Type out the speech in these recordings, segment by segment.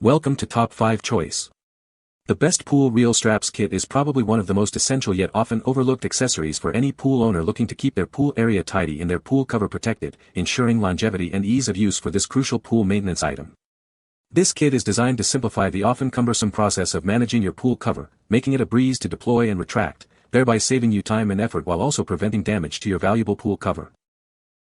Welcome to Top 5 Choice. The best pool reel straps kit is probably one of the most essential yet often overlooked accessories for any pool owner looking to keep their pool area tidy and their pool cover protected, ensuring longevity and ease of use for this crucial pool maintenance item. This kit is designed to simplify the often cumbersome process of managing your pool cover, making it a breeze to deploy and retract, thereby saving you time and effort while also preventing damage to your valuable pool cover.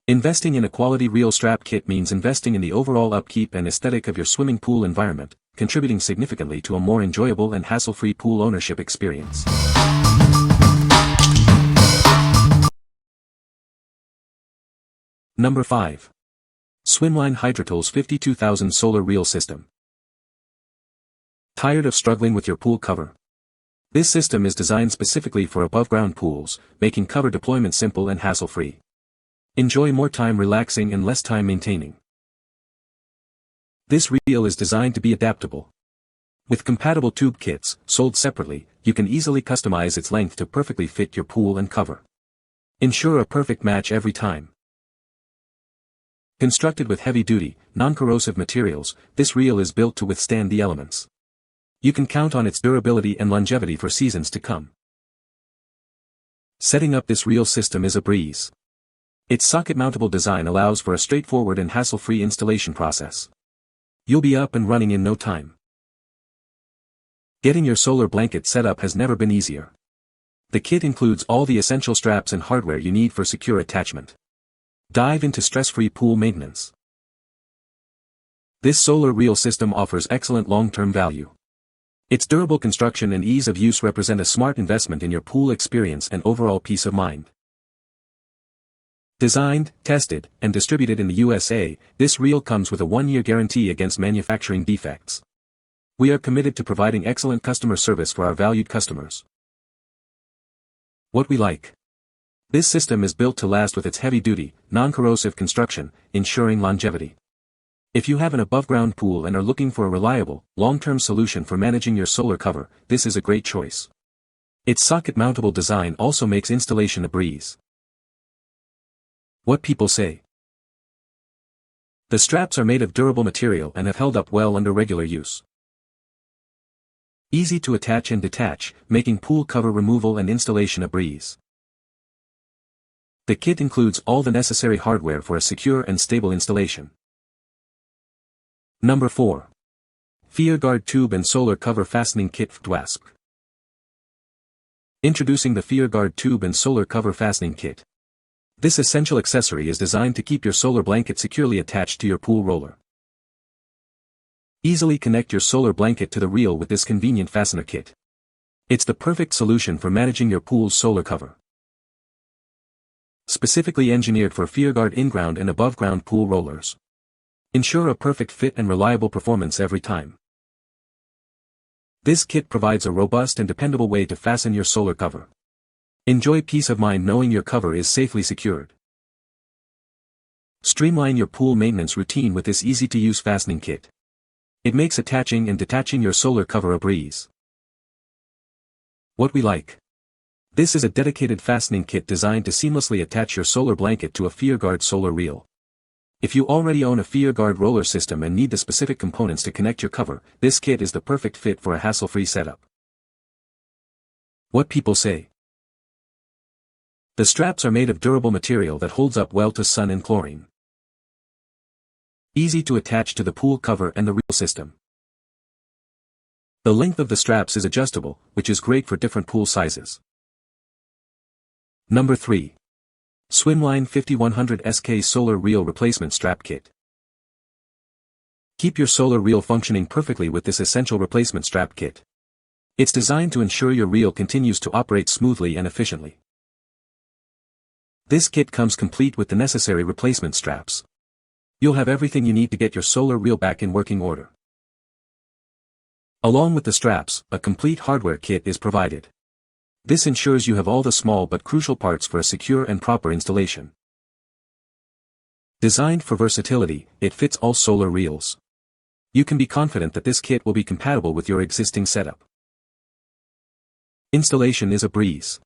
Investing in a quality reel strap kit means investing in the overall upkeep and aesthetic of your swimming pool environment, contributing significantly to a more enjoyable and hassle-free pool ownership experience. Number 5. Swimline HYDROTOOLS 52000 Solar Reel System. Tired of struggling with your pool cover? This system is designed specifically for above-ground pools, making cover deployment simple and hassle-free. Enjoy more time relaxing and less time maintaining. This reel is designed to be adaptable. With compatible tube kits, sold separately, you can easily customize its length to perfectly fit your pool and cover. Ensure a perfect match every time. Constructed with heavy-duty, non-corrosive materials, this reel is built to withstand the elements. You can count on its durability and longevity for seasons to come. Setting up this reel system is a breeze. Its socket-mountable design allows for a straightforward and hassle-free installation process. You'll be up and running in no time. Getting your solar blanket set up has never been easier. The kit includes all the essential straps and hardware you need for secure attachment. Dive into stress-free pool maintenance. This solar reel system offers excellent long-term value. Its durable construction and ease of use represent a smart investment in your pool experience and overall peace of mind. Designed, tested, and distributed in the USA, this reel comes with a 1-year guarantee against manufacturing defects. We are committed to providing excellent customer service for our valued customers. What we like. This system is built to last with its heavy-duty, non-corrosive construction, ensuring longevity. If you have an above-ground pool and are looking for a reliable, long-term solution for managing your solar cover, this is a great choice. Its socket-mountable design also makes installation a breeze. What people say. The straps are made of durable material and have held up well under regular use. Easy to attach and detach, making pool cover removal and installation a breeze. The kit includes all the necessary hardware for a secure and stable installation. Number 4. Feherguard Tube and Solar Cover Fastening Kit FGHDWFASPK. Introducing the Feherguard Tube and Solar Cover Fastening Kit. This essential accessory is designed to keep your solar blanket securely attached to your pool roller. Easily connect your solar blanket to the reel with this convenient fastener kit. It's the perfect solution for managing your pool's solar cover. Specifically engineered for Feherguard in-ground and above-ground pool rollers. Ensure a perfect fit and reliable performance every time. This kit provides a robust and dependable way to fasten your solar cover. Enjoy peace of mind knowing your cover is safely secured. Streamline your pool maintenance routine with this easy-to-use fastening kit. It makes attaching and detaching your solar cover a breeze. What we like. This is a dedicated fastening kit designed to seamlessly attach your solar blanket to a Feherguard solar reel. If you already own a Feherguard roller system and need the specific components to connect your cover, this kit is the perfect fit for a hassle-free setup. What people say. The straps are made of durable material that holds up well to sun and chlorine. Easy to attach to the pool cover and the reel system. The length of the straps is adjustable, which is great for different pool sizes. Number 3. Swimline 5100 SK Solar Reel Replacement Strap Kit. Keep your solar reel functioning perfectly with this essential replacement strap kit. It's designed to ensure your reel continues to operate smoothly and efficiently. This kit comes complete with the necessary replacement straps. You'll have everything you need to get your solar reel back in working order. Along with the straps, a complete hardware kit is provided. This ensures you have all the small but crucial parts for a secure and proper installation. Designed for versatility, it fits all solar reels. You can be confident that this kit will be compatible with your existing setup. Installation is a breeze.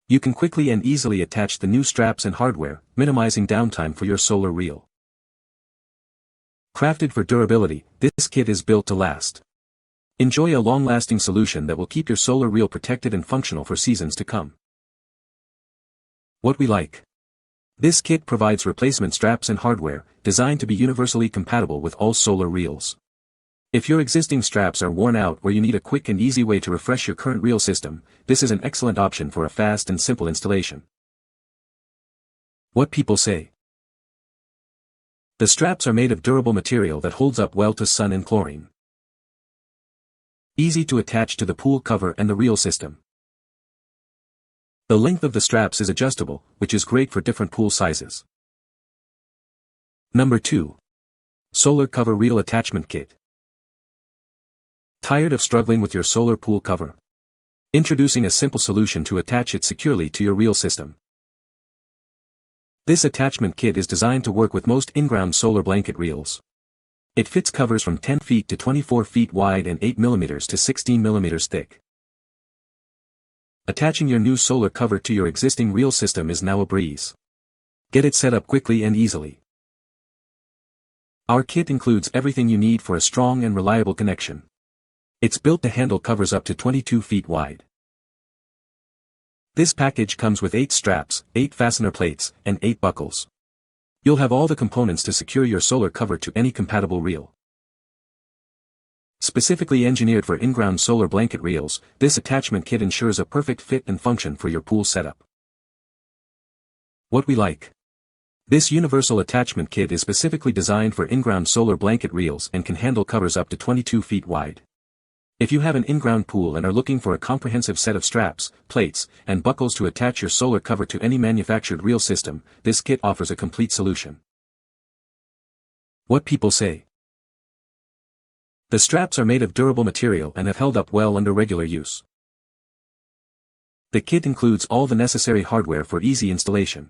You can quickly and easily attach the new straps and hardware, minimizing downtime for your solar reel. Crafted for durability, this kit is built to last. Enjoy a long-lasting solution that will keep your solar reel protected and functional for seasons to come. What we like. This kit provides replacement straps and hardware, designed to be universally compatible with all solar reels. If your existing straps are worn out or you need a quick and easy way to refresh your current reel system, this is an excellent option for a fast and simple installation. What people say. The straps are made of durable material that holds up well to sun and chlorine. Easy to attach to the pool cover and the reel system. The length of the straps is adjustable, which is great for different pool sizes. Number 2. Solar Cover Reel Attachment Kit. Tired of struggling with your solar pool cover? Introducing a simple solution to attach it securely to your reel system. This attachment kit is designed to work with most in-ground solar blanket reels. It fits covers from 10 feet to 24 feet wide and 8 mm to 16 mm thick. Attaching your new solar cover to your existing reel system is now a breeze. Get it set up quickly and easily. Our kit includes everything you need for a strong and reliable connection. It's built to handle covers up to 22 feet wide. This package comes with 8 straps, 8 fastener plates, and 8 buckles. You'll have all the components to secure your solar cover to any compatible reel. Specifically engineered for in-ground solar blanket reels, this attachment kit ensures a perfect fit and function for your pool setup. What we like. This universal attachment kit is specifically designed for in-ground solar blanket reels and can handle covers up to 22 feet wide. If you have an in-ground pool and are looking for a comprehensive set of straps, plates, and buckles to attach your solar cover to any manufactured reel system, this kit offers a complete solution. What people say. The straps are made of durable material and have held up well under regular use. The kit includes all the necessary hardware for easy installation.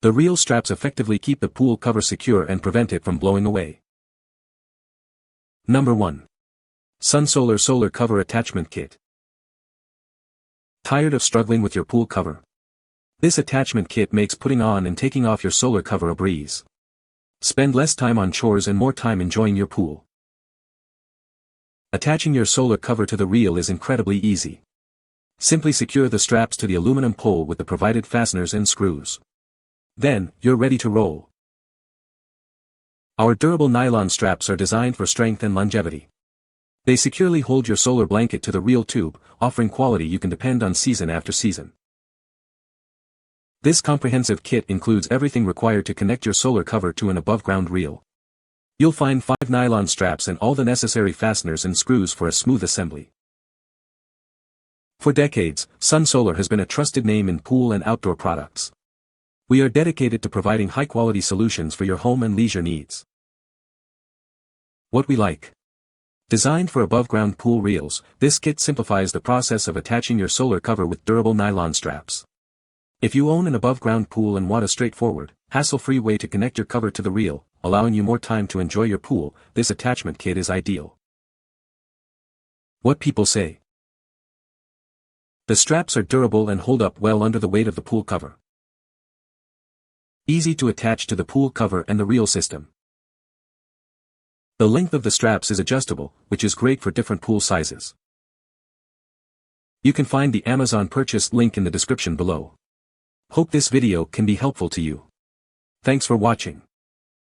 The reel straps effectively keep the pool cover secure and prevent it from blowing away. Number 1. SunSolar Solar Cover Attachment Kit. Tired of struggling with your pool cover? This attachment kit makes putting on and taking off your solar cover a breeze. Spend less time on chores and more time enjoying your pool. Attaching your solar cover to the reel is incredibly easy. Simply secure the straps to the aluminum pole with the provided fasteners and screws. Then, you're ready to roll. Our durable nylon straps are designed for strength and longevity. They securely hold your solar blanket to the reel tube, offering quality you can depend on season after season. This comprehensive kit includes everything required to connect your solar cover to an above-ground reel. You'll find 5 nylon straps and all the necessary fasteners and screws for a smooth assembly. For decades, SunSolar has been a trusted name in pool and outdoor products. We are dedicated to providing high-quality solutions for your home and leisure needs. What we like. Designed for above-ground pool reels, this kit simplifies the process of attaching your solar cover with durable nylon straps. If you own an above-ground pool and want a straightforward, hassle-free way to connect your cover to the reel, allowing you more time to enjoy your pool, this attachment kit is ideal. What people say. The straps are durable and hold up well under the weight of the pool cover. Easy to attach to the pool cover and the reel system. The length of the straps is adjustable, which is great for different pool sizes. You can find the Amazon purchase link in the description below. Hope this video can be helpful to you. Thanks for watching.